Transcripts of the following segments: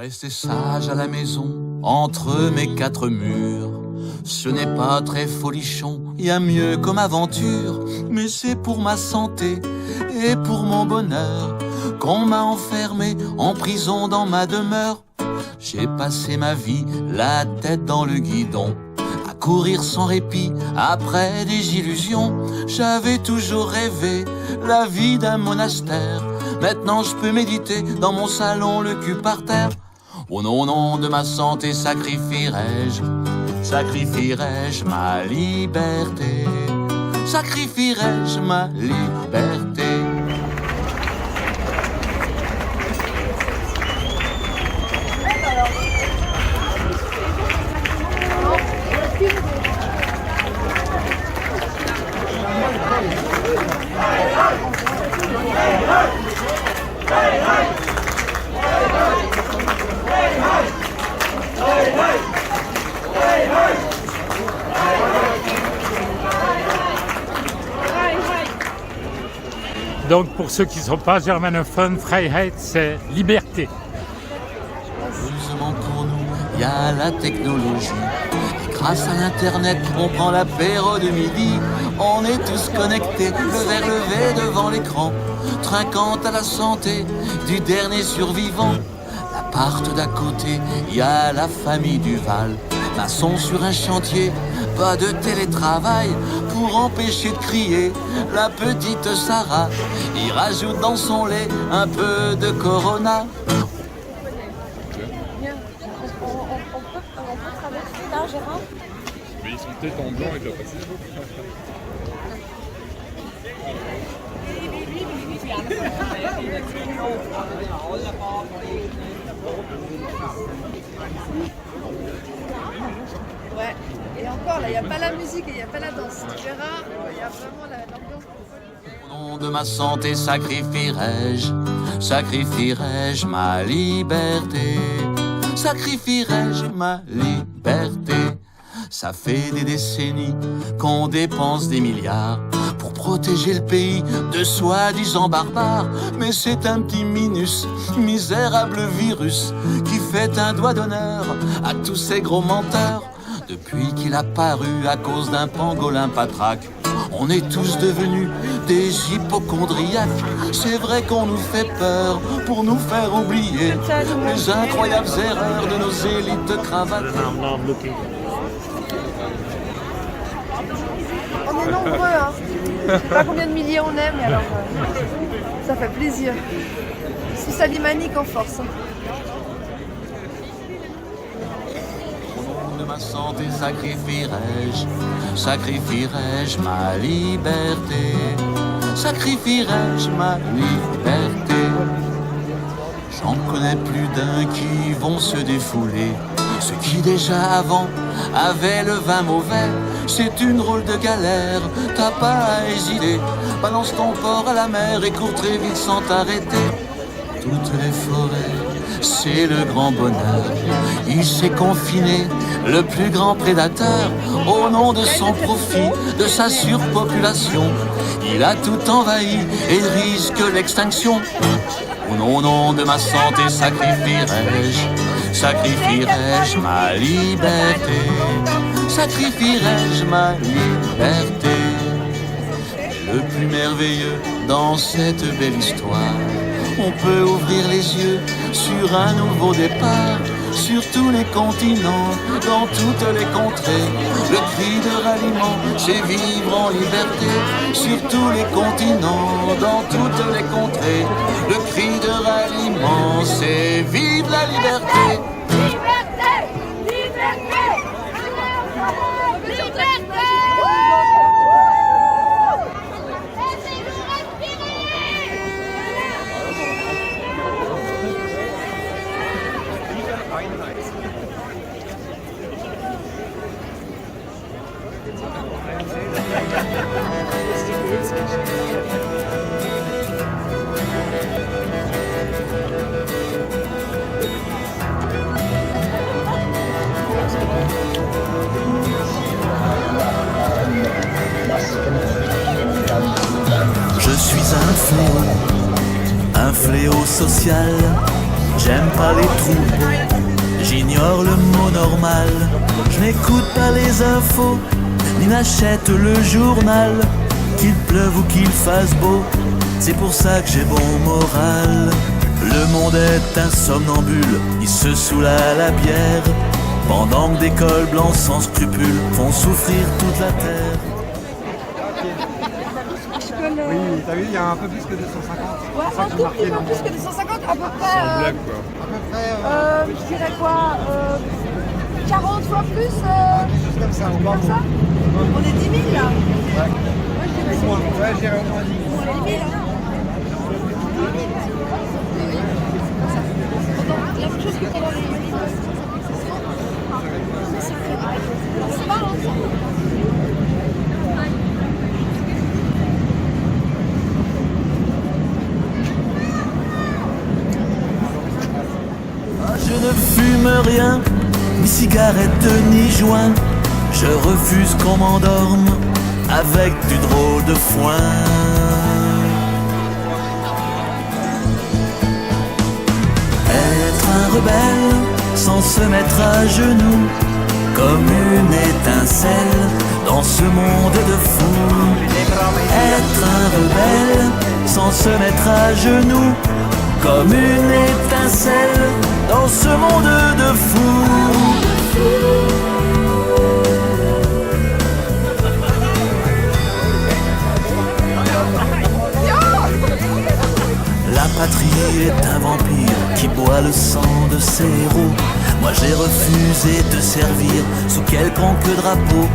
Rester sage à la maison, entre mes quatre murs. Ce n'est pas très folichon, y a mieux comme aventure. Mais c'est pour ma santé et pour mon bonheur qu'on m'a enfermé en prison dans ma demeure. J'ai passé ma vie la tête dans le guidon, à courir sans répit après des illusions. J'avais toujours rêvé la vie d'un monastère. Maintenant je peux méditer dans mon salon, le cul par terre. Au nom de ma santé, sacrifierai-je ma liberté? Sacrifierai-je ma liberté? Donc pour ceux qui ne sont pas germanophones, Freiheit, c'est liberté. Heureusement pour nous, il y a la technologie. Et grâce à l'internet, on prend l'apéro de midi. On est tous connectés, le verre levé devant l'écran, trinquant à la santé du dernier survivant. L'appart d'à côté, il y a la famille Duval, maçon sur un chantier, pas de télétravail pour empêcher de crier la petite Sarah. Il rajoute dans son lait un peu de Corona. On peut traverser là, Gérard? Mais ils sont peut-être en blanc et de la passer. Ouais, et encore là, il n'y a pas la musique et il n'y a pas la danse. Tu verras, il y a vraiment l'ambiance. Au nom de ma santé, sacrifierai-je ma liberté? Sacrifierai-je ma liberté? Ça fait des décennies qu'on dépense des milliards pour protéger le pays de soi-disant barbares. Mais c'est un petit misérable virus qui fait un doigt d'honneur à tous ces gros menteurs. Depuis qu'il a paru à cause d'un pangolin patraque, on est tous devenus des hypocondriaques. C'est vrai qu'on nous fait peur pour nous faire oublier les incroyables erreurs de nos élites cravates. On est nombreux, hein. Je sais pas combien de milliers on est, mais alors ça fait plaisir. Sous Salimanique en force. De ma santé, sacrifierai-je ma liberté? Sacrifierai-je ma liberté? J'en connais plus d'un qui vont se défouler. Ceux qui déjà avant avaient le vin mauvais, c'est une drôle de galère, t'as pas à hésiter. Balance ton porc à la mer et cours très vite sans t'arrêter. Toutes les forêts, c'est le grand bonheur. Il s'est confiné, le plus grand prédateur, au nom de son profit, de sa surpopulation. Il a tout envahi et risque l'extinction. Au nom de ma santé, sacrifierai-je ma liberté? Sacrifierai-je ma liberté? Le plus merveilleux dans cette belle histoire, on peut ouvrir les yeux sur un nouveau départ, sur tous les continents, dans toutes les contrées. Le cri de ralliement, c'est vivre en liberté. Sur tous les continents, dans toutes les contrées. Le cri de ralliement, c'est vive la liberté. Je suis un fléau social. J'aime pas les troupeaux, j'ignore le mot normal. Je n'écoute pas les infos, ni n'achète le journal. Qu'il pleuve ou qu'il fasse beau, c'est pour ça que j'ai bon moral. Le monde est un somnambule, il se saoule à la bière, pendant que des cols blancs sans scrupules font souffrir toute la terre. Oui, t'as vu, il y a un peu plus que 250. Ouais, un tout petit peu plus que 250, à peu près. C'est une blague quoi. Je dirais quoi 40 fois plus Comme ça, on comme ça. On est 10 000 là. Ouais. Moi je dirais Moins. Ouais, je dirais au moins 10. on est 10 000. Hein. La même chose que pendant les c'est marrant ça. Je ne fume rien, ni cigarette ni joint. Je refuse qu'on m'endorme avec du drôle de foin. Être un rebelle sans se mettre à genoux, comme une étincelle dans ce monde de fous. Être un rebelle sans se mettre à genoux, comme une étincelle dans ce monde de fous. La patrie est un vampire qui boit le sang de ses héros. Moi j'ai refusé de servir sous quelconque drapeau.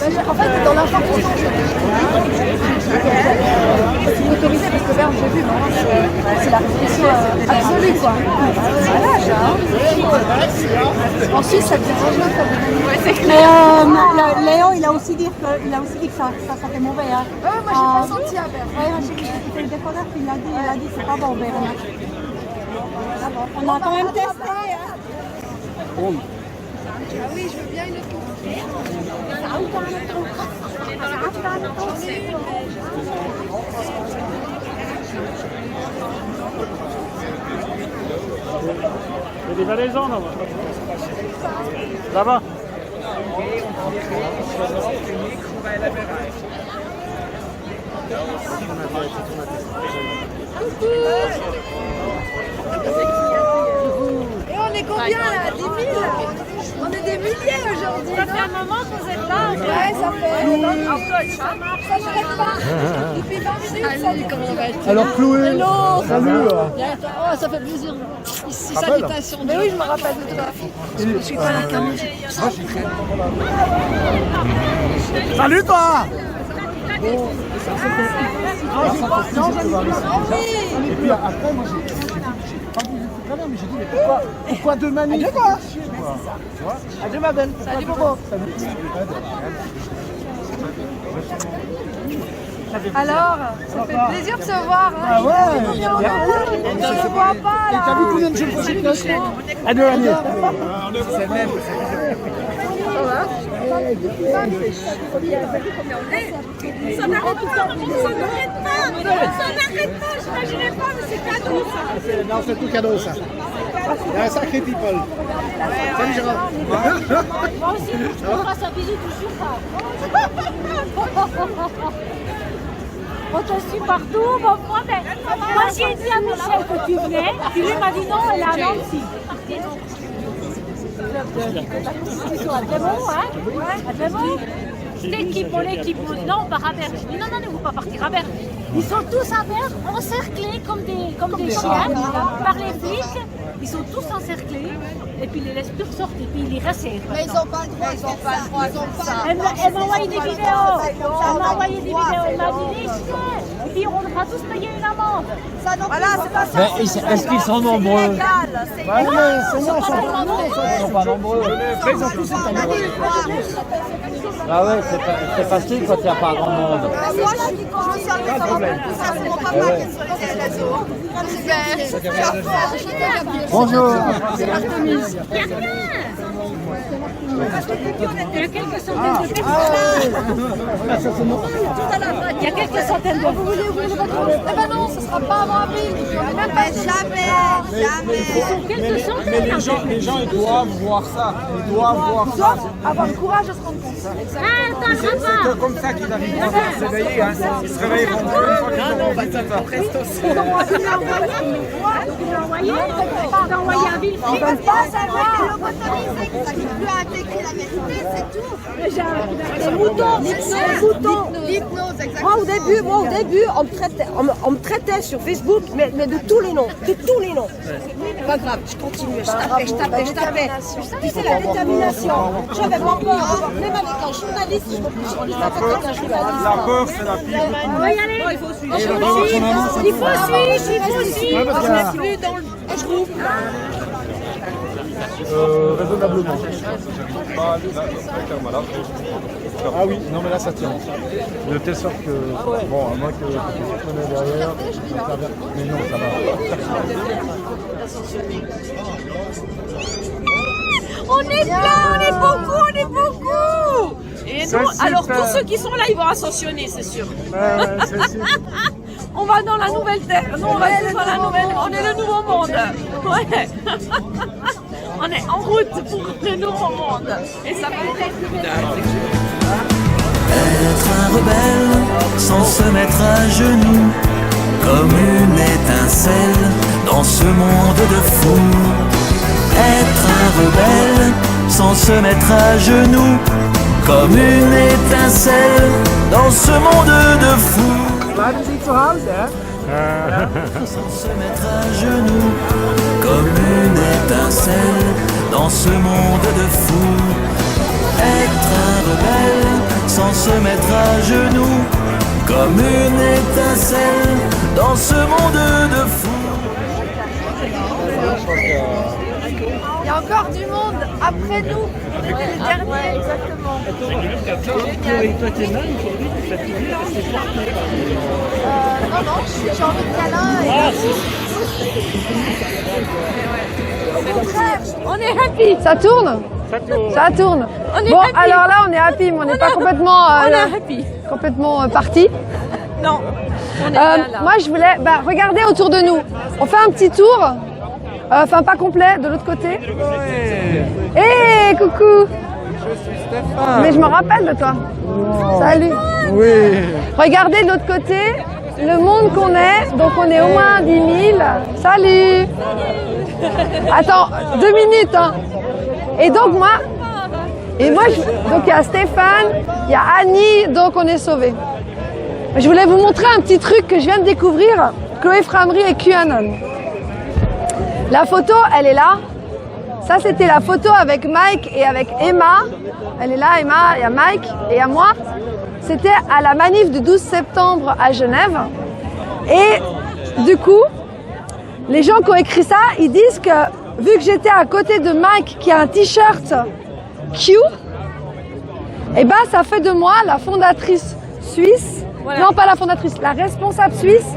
En fait, dans l'information, c'est autorisé parce que Berne, j'ai vu, c'est la répression absolue, quoi. En Suisse, ça devient dangereux, ça devient... Mais Léo, il a aussi dit que ça sentait mauvais. Hein. Ouais, moi, j'ai pas senti à Berne. Ouais, moi, j'ai fait le décodeur, puis il a dit c'est pas bon, Berne. On a quand même testé. Hein. Ah oui, je veux bien une autre. Il y a des valaisons là-bas. Là-bas. Et on est combien là 10 000 On est des milliers aujourd'hui. Ça fait un moment qu'on s'est pas. Ouais, ça fait. Ça n'arrête pas. Depuis 20 minutes, ça dit comment on va être. Alors, Chloé, Hello. salut. Oh, ça fait plaisir. Ici, salutation. Mais oui, je me rappelle de toi. Je suis pas la caméra. Salut toi. Et puis après, moi j'ai pas voulu tout à l'heure, mais j'ai dit, mais pourquoi deux manifs? Adieu quoi. Adieu ma belle. Salut Bobo. Alors, ça fait plaisir de se voir. Hein. Ah ouais. On ne se voit pas Et là. t'as vu combien de jours j'ai passé? Adieu Annie. C'est même. Ça n'arrête pas, j'imaginais pas, mais c'est cadeau ça. Non, c'est tout cadeau ça. Il y a un sacré people. Salut Gérard. Moi aussi, je te fasse un bisou toujours pas. On te suit partout, bon, moi j'ai dit à Michel que tu venais, puis lui m'a dit non, elle est à Nancy. La constitution à Clément, hein? À Clément. L'équipe, on dit non, on part à Berne. Je dis non, ne vous pas partir à Berne. Ils sont tous à Berne, encerclés comme des chiens par les flics. Ils sont tous encerclés et puis ils les laissent plus ressortir et puis ils les resserrent. Mais ils n'ont pas le droit, ils n'ont pas le droit, ils ont pas. Elle m'a envoyé des vidéos. Elle m'a envoyé des vidéos. Elle m'a dit les chiens. Et puis on devra tous payer une amende. Ça non, voilà, c'est pas ça. Mais est-ce qu'ils sont nombreux? Ouais, mais c'est non, ils sont pas nombreux. Mais ils ont tous été Ah ouais, c'est facile quand il n'y a pas grand monde. Moi, je me suis enlevée comme ça, c'est mon papa qui est sur les réseaux. Super. Bonjour. Il n'y a rien. Il y a quelques centaines de personnes. Il y a quelques centaines de Vous voulez ouvrir votre compte? Eh ben non, ce sera pas avant avril. On est même pas jamais. quelques centaines. Les gens, ils doivent voir ça. Ils doivent voir ça. Avoir le courage de se rendre compte. C'est comme ça qu'ils arrivent à se réveiller. Hein. Ils se réveillent une fois qu'ils ont envie de ça. Envoyé un ville. Ils veulent pas savoir. Lobotomisé, qui n'arrive plus à intégrer la vérité, c'est tout. Des moutons, L'hypnose, exactement. Moi au début, on me traitait sur Facebook, mais de tous les noms, Pas grave, je continuais, je tapais. Tu sais, la détermination. J'avais pas peur, même avec un journaliste, je me suis dit, avec un journaliste. La peur, c'est la pire. On va y aller. Il faut suivre. Il faut suivre. On n'est plus dans le groupe. Raisonnablement. Ah oui, non mais là ça tient. De telle sorte que, bon, à moins que tu connais derrière, mais non, ça va. On est plein, on est beaucoup. Et nous, alors tous ceux qui sont là, ils vont ascensionner, c'est sûr. On va dans la nouvelle terre. Nous, on va tous dans la nouvelle. On est le nouveau monde. Ouais. On est en route pour le nouveau monde. Et ça va être Être un rebelle sans se mettre à genoux, comme une étincelle dans ce monde de fous. Être un rebelle sans se mettre à genoux, comme une étincelle dans ce monde de fous. Sans se mettre à genoux, comme une étincelle dans ce monde de fous. Être un rebelle sans se mettre à genoux, comme une étincelle dans ce monde de fous. Il y a encore du monde après nous. On était les derniers, exactement. Non, j'ai envie de câlin. Au contraire, On est happy. ça tourne. Ça tourne. On est Bon, happy. alors là, on est happy, mais on n'est pas complètement, On est happy. parti. Non. On est bien là. Moi, je voulais, regardez autour de nous. On fait un petit tour, enfin pas complet, de l'autre côté. Hé, coucou. Mais je me rappelle de toi. Salut. Oui. Regardez de l'autre côté, le monde qu'on est. Donc on est au moins 10 000. Salut. Attends, 2 minutes. Hein. Et donc moi, donc il y a Stéphane, il y a Annie, donc on est sauvés. Je voulais vous montrer un petit truc que je viens de découvrir. Chloé Framery et QAnon. La photo, elle est là. Ça, c'était la photo avec Mike et avec Emma. Elle est là, Emma, il y a Mike et il y a moi. C'était à la manif du 12 septembre à Genève. Et du coup, les gens qui ont écrit ça, ils disent que vu que j'étais à côté de Mike qui a un t-shirt Q, et ben ça fait de moi la fondatrice suisse, non pas la fondatrice, la responsable suisse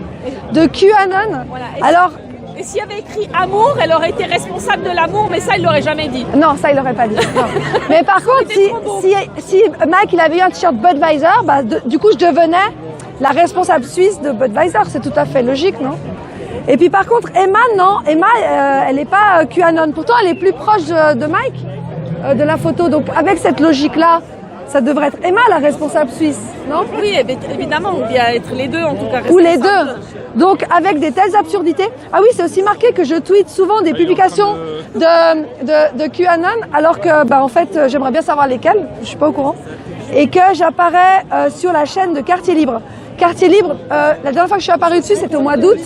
de QAnon. Voilà. Alors, Et s'il y avait écrit amour, elle aurait été responsable de l'amour, mais ça, il l'aurait jamais dit. non, ça il l'aurait pas dit. Non. Mais par contre, si Mike il avait eu un t-shirt Budweiser, du coup je devenais la responsable suisse de Budweiser. C'est tout à fait logique, non? Et puis par contre, Emma, non. Emma, elle n'est pas QAnon. Pourtant, elle est plus proche de Mike, de la photo. Donc avec cette logique-là, ça devrait être Emma la responsable suisse, non? Oui, évidemment, on vient être les deux, en tout cas. Ou les deux. Donc avec des telles absurdités. Ah oui, c'est aussi marqué que je tweete souvent des publications de QAnon, alors que en fait, j'aimerais bien savoir lesquelles. Je suis pas au courant. Et que j'apparais sur la chaîne de Quartier Libre. Quartier Libre, la dernière fois que je suis apparue dessus, c'était au mois d'août.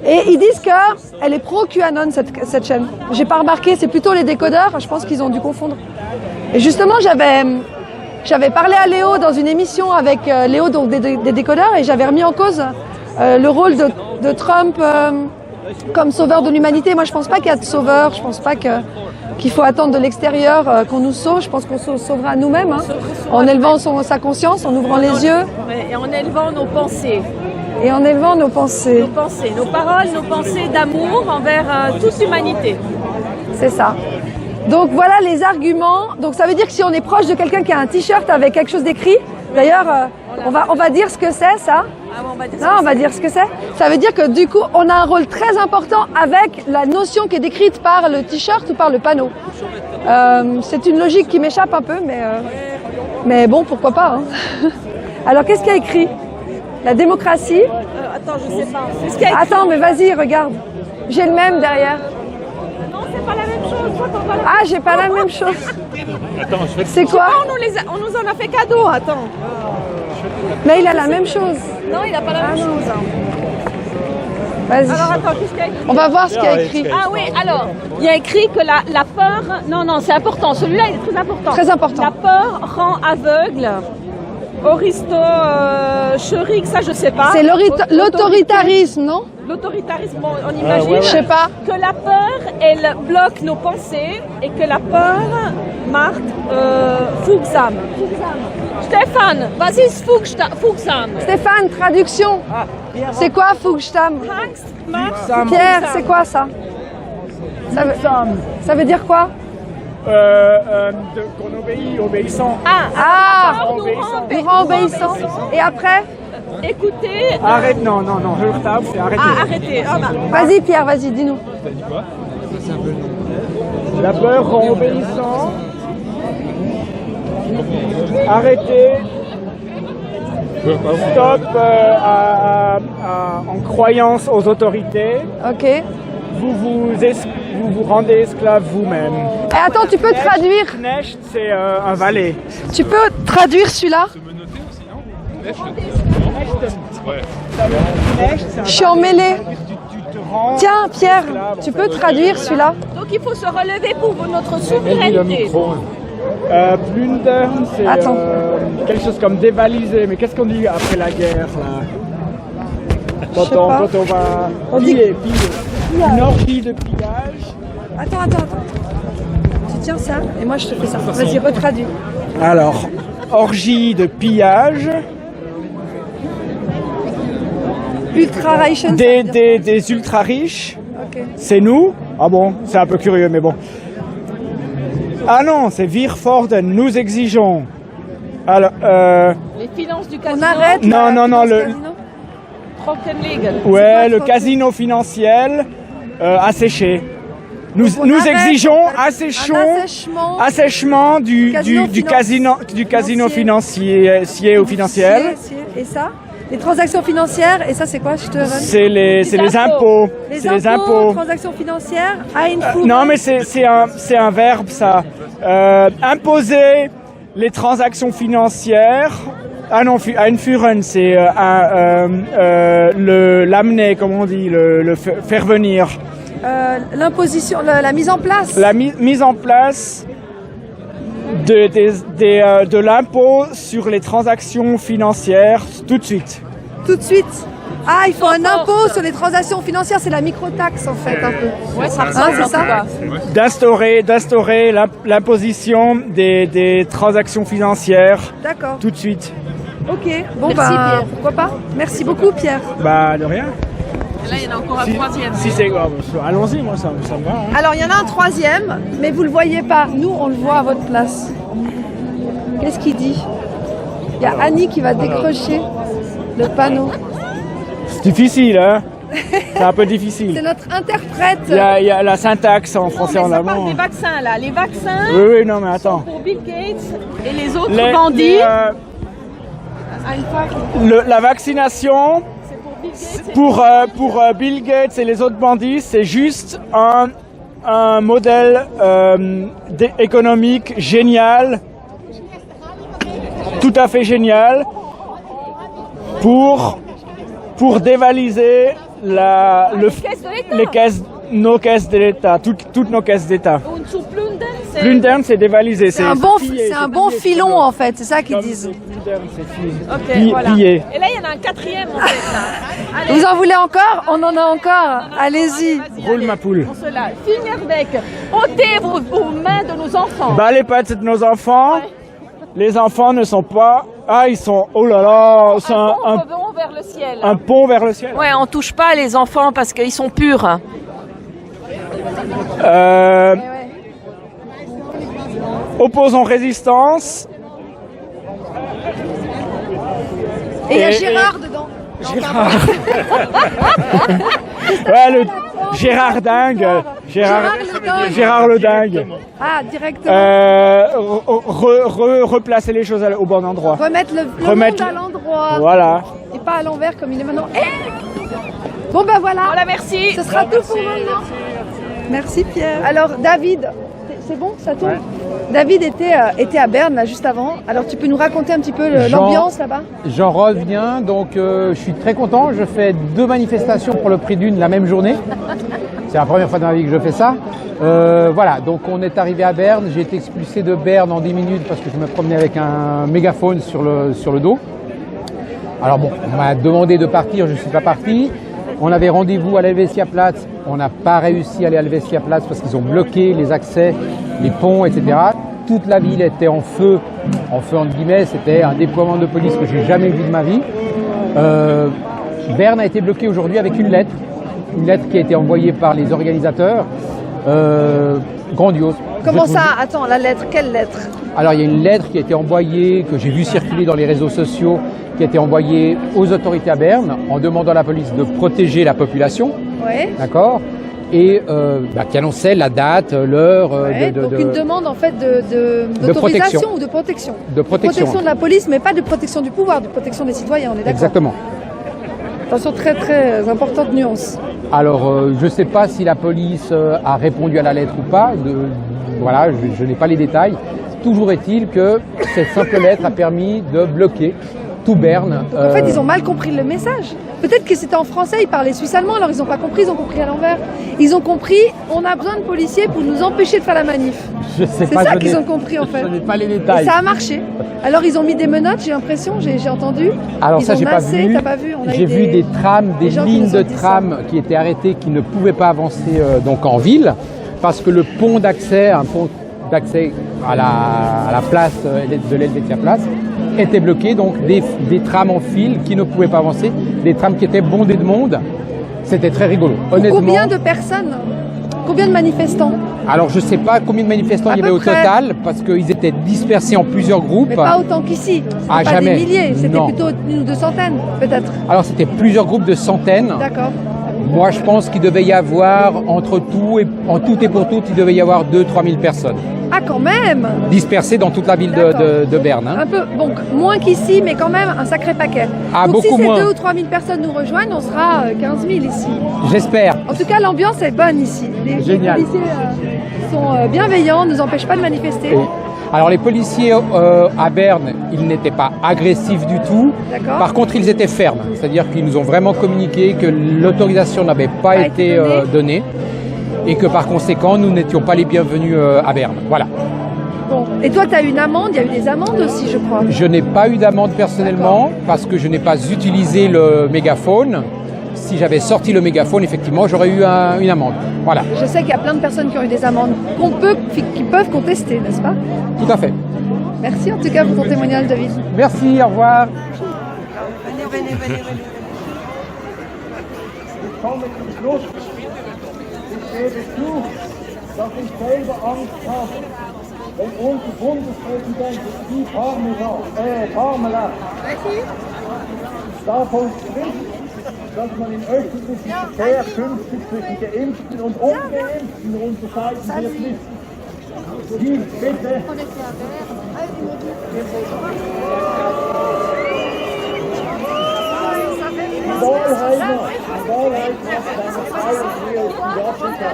Et ils disent qu'elle est pro-QAnon, cette chaîne. J'ai pas remarqué, c'est plutôt les décodeurs. Je pense qu'ils ont dû confondre. Et justement, j'avais parlé à Léo dans une émission avec Léo, donc des décodeurs, et j'avais remis en cause le rôle de Trump comme sauveur de l'humanité. Moi, je pense pas qu'il y a de sauveur. Je pense pas qu'il faut attendre de l'extérieur qu'on nous sauve. Je pense qu'on se sauvera nous-mêmes, hein, en élevant sa conscience, en ouvrant les yeux. Et en élevant nos pensées. Et en élevant nos pensées. Nos pensées, nos paroles, nos pensées d'amour envers toute l'humanité. C'est ça. Donc voilà les arguments. Donc ça veut dire que si on est proche de quelqu'un qui a un t-shirt avec quelque chose d'écrit, d'ailleurs, on va dire ce que c'est ça. On va dire ce que c'est. Ça veut dire que du coup, on a un rôle très important avec la notion qui est décrite par le t-shirt ou par le panneau. C'est une logique qui m'échappe un peu, mais bon, pourquoi pas. Hein. Alors, qu'est-ce qu'il y a écrit? La démocratie. Attends, je sais pas. Attends, mais vas-y, regarde. J'ai le même derrière. Non, c'est pas la même chose. Toi, t'en vas là. Ah, j'ai pas la même chose. Attends, je fais C'est quoi? On nous en a fait cadeau, attends. Mais il a la même chose. Non, il a pas la même chose. Vas-y. Alors attends, qu'est-ce qu'il y a écrit? On va voir ce qu'il y a écrit. Ah oui, alors, il y a écrit que la peur... Non, c'est important. Celui-là, il est très important. Très important. La peur rend aveugle. Chéric, ça je sais pas. C'est l'autoritarisme, non? L'autoritarisme, bon, on imagine Je sais pas. que la peur, elle bloque nos pensées et que la peur marque Fugsam. Stéphane, was ist Fugsam? Stéphane, traduction. C'est quoi Fugstam? Angst macht Pierre, c'est quoi ça? Ça veut dire quoi? Qu'on obéit, obéissant. Ah, nous rend obéissant. Et après? Écoutez. Arrête, non, hörtauf, c'est arrêter. Ah, arrêtez. Ah, bah. Vas-y Pierre, vas-y, dis-nous. La peur rend obéissant. Arrêtez. Stop en croyance aux autorités. Ok. Vous vous rendez esclave vous-même. Et attends, tu peux traduire? Knecht, c'est un valet. Tu peux traduire celui-là? Je suis emmêlée. Tiens, Pierre, tu peux traduire celui-là? Donc il faut se relever pour notre souveraineté. Plundern, c'est quelque chose comme dévaliser. Mais qu'est-ce qu'on dit après la guerre là? Quand on va piller. Une orgie de pillage. Attends. Tu tiens ça et moi je te fais ça. Vas-y, retraduis. Alors, orgie de pillage. Ultra Reichen. Des ultra riches. Ok. C'est nous. Ah bon, c'est un peu curieux, mais bon. Ah non, c'est Wir fordern, nous exigeons. Alors, Les finances du casino. On arrête. Non, le. Trockenliegen. Ouais, le casino financier asséché. Nous exigeons assèchement du casino financier ou financière. Et ça? Les transactions financières, et ça c'est quoi? C'est les impôts. C'est les impôts. Transactions financières, Einfuhr. Non, mais c'est un verbe ça. Imposer les transactions financières. Ah non, einführen, c'est l'amener, comme on dit, le faire venir. L'imposition, la mise en place. La mise en place de l'impôt sur les transactions financières tout de suite. Tout de suite. Ah, il faut un impôt sur les transactions financières, c'est la microtaxe en fait un peu. Ouais, ça ressemble c'est ça. D'instaurer l'imposition des transactions financières. D'accord. Tout de suite. Ok. Bon Merci, Pierre. pourquoi pas. Merci beaucoup Pierre. Bah de rien. Là, il y en a encore un troisième. Si c'est allons-y, moi ça me va. Hein. Alors il y en a un troisième, mais vous le voyez pas. Nous on le voit à votre place. Qu'est-ce qu'il dit? Il y a Annie qui va décrocher le panneau. C'est difficile, hein. C'est un peu difficile. C'est notre interprète. Il y a la syntaxe en français en Ça parle allemand. des vaccins là. Les vaccins Oui, non mais attends. pour Bill Gates et les autres bandits. La vaccination pour Bill Gates et les autres bandits, c'est juste un modèle économique génial, tout à fait génial, pour dévaliser nos caisses de l'État, toutes nos caisses d'État. Plundern, c'est dévaliser. C'est un bon filon en fait, c'est ça qu'ils disent. Plundern, c'est Ok, voilà. piller. Et là, il y en a un quatrième en fait là. Allez, Vous en voulez encore? On en a encore. Allez-y. vas-y, Roule allez. ma poule. On se lave. Fingerbeck, ôtez vos mains de nos enfants. Bas les pattes de nos enfants. Ouais. Les enfants ne sont pas... Ah, ils sont... Oh là là, c'est Un pont vers le ciel. un pont vers le ciel. Ouais, on touche pas les enfants parce qu'ils sont purs. Opposons résistance. Et il y a Gérard dedans. Gérard. Ouais, le Gérard dingue. Gérard le dingue. Ah, directement. Replacer les choses au bon endroit. Remettre le monde à l'endroit. Voilà. Et pas à l'envers comme il est maintenant. Bon ben voilà. Voilà, merci. Ce sera tout pour maintenant. Merci Pierre. Alors David, c'est bon, ça tourne. David était à Berne là juste avant. Alors tu peux nous raconter un petit peu l'ambiance là-bas? J'en reviens, donc je suis très content. Je fais 2 manifestations pour le prix d'une la même journée. C'est la première fois dans ma vie que je fais ça. Voilà, donc on est arrivé à Berne. J'ai été expulsé de Berne en 10 minutes parce que je me promenais avec un mégaphone sur le dos. Alors bon, on m'a demandé de partir, je ne suis pas parti. On avait rendez-vous à l'Helvetiaplatz, on n'a pas réussi à aller à l'Helvetiaplatz parce qu'ils ont bloqué les accès, les ponts, etc. Toute la ville était en feu entre guillemets, c'était un déploiement de police que j'ai jamais vu de ma vie. Berne a été bloqué aujourd'hui avec une lettre qui a été envoyée par les organisateurs, grandiose. Comment ça? Attends, la lettre, quelle lettre? Alors il y a une lettre qui a été envoyée, que j'ai vu circuler dans les réseaux sociaux, qui a été envoyée aux autorités à Berne en demandant à la police de protéger la population. Ouais. D'accord. Et qui annonçait la date, l'heure. Donc une demande en fait d'autorisation ou de protection. De protection. De protection de la police, mais pas de protection du pouvoir, de protection des citoyens, on est d'accord? Exactement. Attention, très très importante nuance. Alors je ne sais pas si la police a répondu à la lettre ou pas. Voilà, je n'ai pas les détails. Toujours est-il que cette simple lettre a permis de bloquer tout Berne. Donc, en fait, ils ont mal compris le message. Peut-être que c'était en français, ils parlaient suisse-allemand, alors ils n'ont pas compris, ils ont compris à l'envers. Ils ont compris, on a besoin de policiers pour nous empêcher de faire la manif. Je sais pas. C'est ça qu'ils ont compris en fait. Je n'ai pas les détails. Et ça a marché. Alors ils ont mis des menottes, j'ai l'impression, j'ai entendu. Alors ils ça, j'ai pas vu. T'as pas vu? J'ai vu des trams, des lignes de tram qui étaient arrêtées, qui ne pouvaient pas avancer donc en ville, parce que le pont d'accès, un pont d'accès à la place de l'Helvetiaplatz était bloqué, donc des trams en fil qui ne pouvaient pas avancer, des trams qui étaient bondés de monde. C'était très rigolo. Honnêtement. Combien de personnes? Combien de manifestants? Alors je ne sais pas combien de manifestants il y avait au total, parce qu'ils étaient dispersés en plusieurs groupes. Mais pas autant qu'ici. Ah, pas jamais. Des milliers, c'était Non. plutôt une ou deux centaines, peut-être. Alors c'était plusieurs groupes de centaines. D'accord. Moi je pense qu'il devait y avoir, en tout et pour tout, il devait y avoir 2-3 000 personnes. Ah, quand même! Dispersées dans toute la ville de Berne. Hein. Un peu, donc moins qu'ici, mais quand même un sacré paquet. Ah, donc beaucoup si ces moins. 2 ou 3 000 personnes nous rejoignent, on sera 15 000 ici. J'espère. En tout cas, l'ambiance est bonne ici. Les Génial. policiers sont bienveillants, ne nous empêchent pas de manifester. Oui. Alors les policiers à Berne, ils n'étaient pas agressifs du tout. D'accord. Par contre, ils étaient fermes. C'est-à-dire qu'ils nous ont vraiment communiqué que l'autorisation n'avait pas été donnée et que par conséquent, nous n'étions pas les bienvenus à Berne. Voilà. Bon. Et toi, tu as eu une amende, il y a eu des amendes aussi, je crois. Je n'ai pas eu d'amende personnellement parce que je n'ai pas utilisé le mégaphone. Si j'avais sorti le mégaphone, effectivement, j'aurais eu une amende. Voilà. Je sais qu'il y a plein de personnes qui ont eu des amendes qui peuvent contester, n'est-ce pas? Tout à fait. Merci en tout cas pour ton témoignage, David. Merci, au revoir. Venez. Ich komme zum Schluss. Ich gebe zu, dass ich selber Angst habe, wenn unser Bundespräsident Parmela davon spricht, dass man im öffentlichen Verkehr künftig zwischen Geimpften und Ungeimpften unterscheiden wird müssen. Hier, bitte. Die Wahlheimer macht eine Feier hier in Südafrika.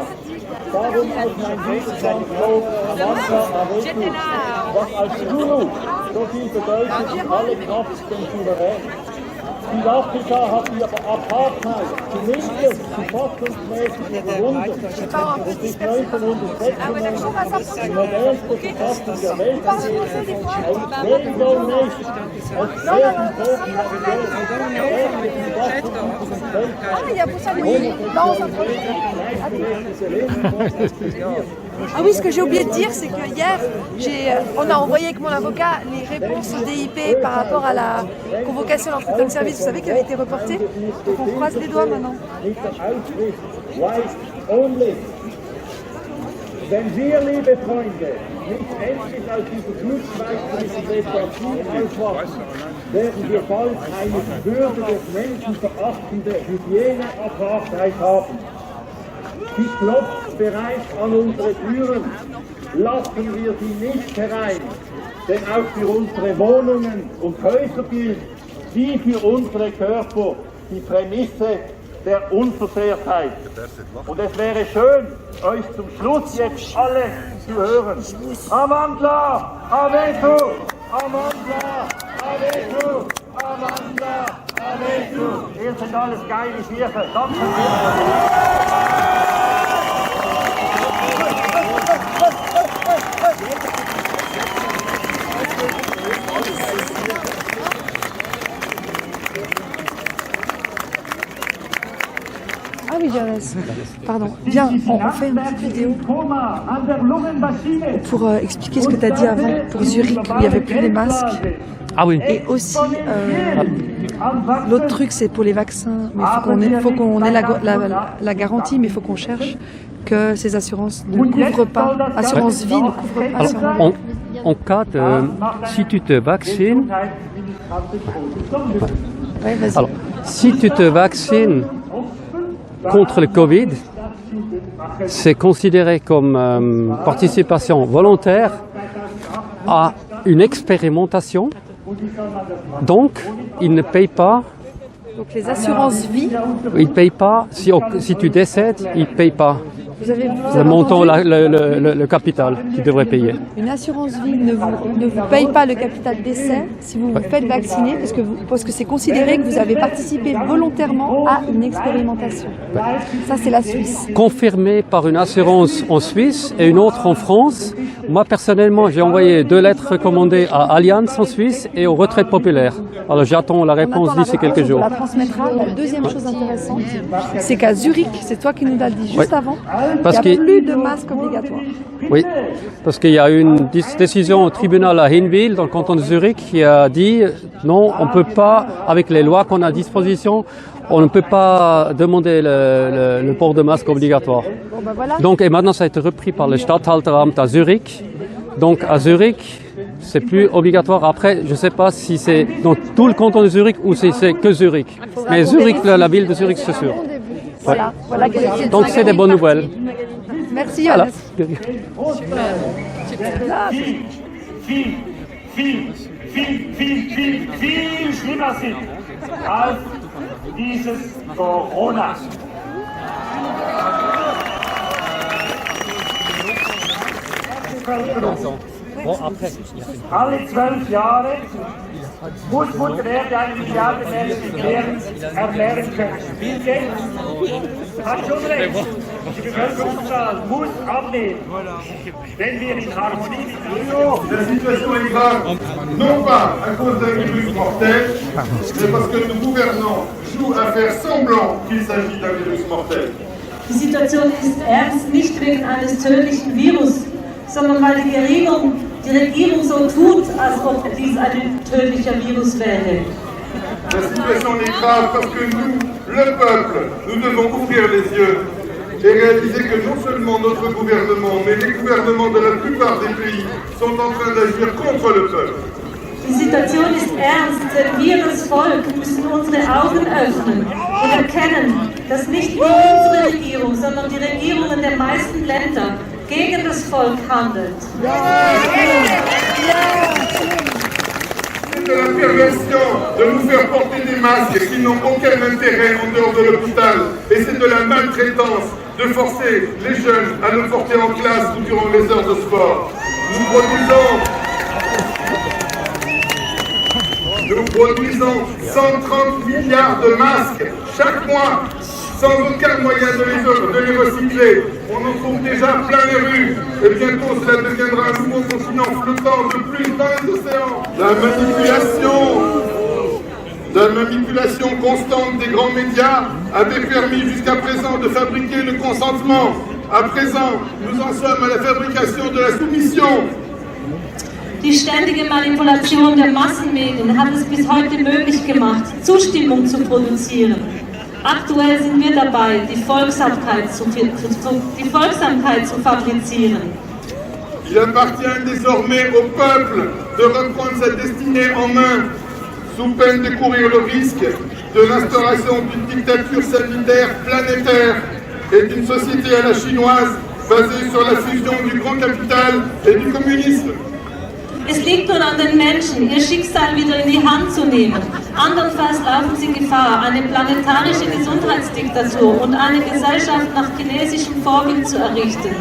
Darum auch mein Widerstand auf Amanda Mawethu, was als Zulu so viel bedeutet, alle Kraft dem Souverän. Südafrika hat die Apartheid zumindest zu fassungsmäßig überwunden und ist 1996 die modernste Verfassung der Welt gewesen. Aus Rainbow Nation, aus Werden Toten Ah oui, ce que j'ai oublié de dire, c'est que hier, on a envoyé avec mon avocat les réponses au DIP par rapport à la convocation à l'entretien de service, vous savez, qui avait été reportée. Donc on croise les doigts maintenant. Wenn wir, liebe Freunde, nicht endlich aus dieser schlussschweigerigen Lethargie aufwachen, werden wir bald eine Würde des menschenverachtende Hygiene-Apartheid haben. Sie klopft bereits an unsere Türen. Lassen wir sie nicht herein, denn auch für unsere Wohnungen und Häuser gilt, wie für unsere Körper, die Prämisse der Unversehrtheit. Und es wäre schön, euch zum Schluss jetzt alle zu hören. Amandla, Avetu, Amandla, Avetu, Amandla, Avetu. Ihr seid alles geile Kirche. Danke. Ah oui, Johannes. Pardon. Viens, on fait une petite vidéo pour expliquer ce que tu as dit avant pour Zurich, où il n'y avait plus les masques. Ah oui. Et aussi, l'autre truc, c'est pour les vaccins. Mais il faut qu'on ait la garantie, mais il faut qu'on cherche que ces assurances ne couvrent pas. Assurance vie ne couvre pas. Alors, en cas de... Si tu te vaccines... Ouais, vas-y. Alors, si tu te vaccines contre le Covid, c'est considéré comme participation volontaire à une expérimentation. Donc, ils ne payent pas. Donc les assurances vie. Ils ne payent pas. Si tu décèdes, ils ne payent pas. Vous avez le montant, le capital qu'ils devraient payer. Une assurance vie ne vous paye pas le capital décès si vous vous faites vacciner, parce que c'est considéré que vous avez participé volontairement à une expérimentation. Ça, c'est la Suisse. Confirmé par une assurance en Suisse et une autre en France. Moi, personnellement, j'ai envoyé 2 lettres recommandées à Allianz en Suisse et aux retraites populaires. Alors, j'attends la réponse d'ici quelques jours. On la transmettra. La deuxième chose intéressante, c'est qu'à Zurich, c'est toi qui nous l'as dit juste avant, parce il n'y a plus de masque obligatoire. Oui, parce qu'il y a eu une décision au tribunal à Hinwil, dans le canton de Zurich, qui a dit non, on ne peut pas, avec les lois qu'on a à disposition, on ne peut pas demander le port de masque obligatoire. Bon, ben voilà. Donc, et maintenant, ça a été repris par le Statthalteramt à Zurich. Donc, à Zurich, c'est plus obligatoire. Après, je ne sais pas si c'est dans tout le canton de Zurich ou si c'est que Zurich. Mais Zurich, la ville de Zurich, c'est sûr. Voilà. Voilà. Donc, c'est des bonnes nouvelles. Merci, Johannes. Viel schlimmer sind als dieses Corona. Alle 12 Jahre muss Mutter Erde eine Milliarde Menschen ernähren können. Bill Gates hat schon recht. Die Bevölkerungszahl muss abnehmen, wenn wir in Harmonie mit La situation est grave, non pas à cause d'un virus mortel, mais parce que nos gouvernants jouent à faire semblant qu'il s'agit d'un virus mortel. Die Situation ist ernst, nicht wegen eines tödlichen Virus, sondern weil die Regierung so tut, als ob dies ein tödlicher Virus wäre. La situation est grave parce que nous, le peuple, nous devons ouvrir les yeux et réaliser que non seulement notre gouvernement, mais les gouvernements de la plupart des pays sont en train d'agir contre le peuple. Die Situation ist ernst, denn wir, das Volk, müssen unsere Augen öffnen und erkennen, dass nicht nur unsere Regierung, sondern die Regierungen der meisten Länder gegen das Volk handelt. C'est de la perversion de nous faire porter des masques qui n'ont aucun intérêt en dehors de l'hôpital. Et c'est de la maltraitance de forcer les jeunes à le porter en classe ou durant les heures de sport. Nous produisons 130 milliards de masques chaque mois, sans aucun moyen de les recycler. On en trouve déjà plein les rues, et bientôt cela deviendra un nouveau continent flottant de plus dans les océans. La manipulation constante des grands médias avait permis jusqu'à présent de fabriquer le consentement. À présent, nous en sommes à la fabrication de la soumission. Die ständige Manipulation der Massenmedien hat es bis heute möglich gemacht, Zustimmung zu produzieren. Aktuell sind wir dabei, die Folgsamkeit zu fabrizieren. Il appartient désormais au peuple de reprendre sa destinée en main, sous peine de courir le risque de l'instauration d'une dictature sanitaire planétaire et d'une société à la chinoise basée sur la fusion du grand capital et du communisme. Es liegt nun an den Menschen, ihr Schicksal wieder in die Hand zu nehmen. Andernfalls laufen sie Gefahr, eine planetarische Gesundheitsdiktatur und eine Gesellschaft nach chinesischem Vorbild zu errichten,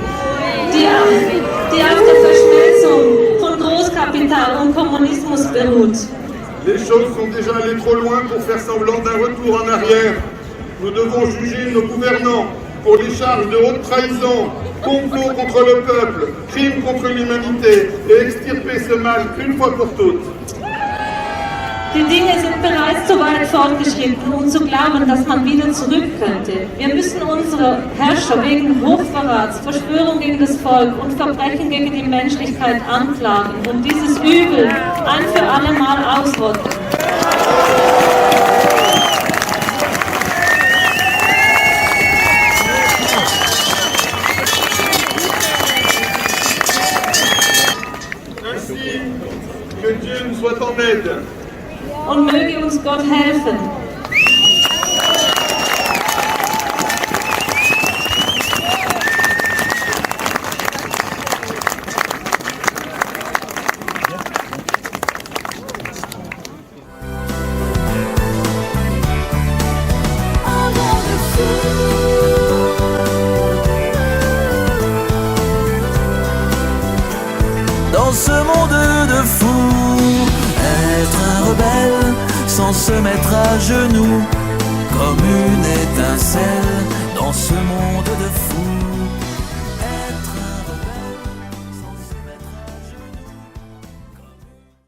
die auf der Verschmelzung von Großkapital und Kommunismus beruht. Les choses sont déjà allées trop loin pour faire semblant d'un retour en arrière. Nous devons juger nos gouvernants pour les charges de haute trahison, complot contre le peuple, crime contre l'humanité et extirper ce mal une fois pour toutes. Die Dinge sind bereits so weit fortgeschritten, um zu glauben, dass man wieder zurück könnte. Wir müssen unsere Herrscher wegen Hochverrats, Verschwörung gegen das Volk und Verbrechen gegen die Menschlichkeit anklagen und dieses Übel ein für alle Mal ausrotten. Ainsi, que Dieu nous soit en aide. Und möge uns Gott helfen. Dans ce monde de fous, être un rebelle sans se mettre à genoux, comme une étincelle dans ce monde de fous.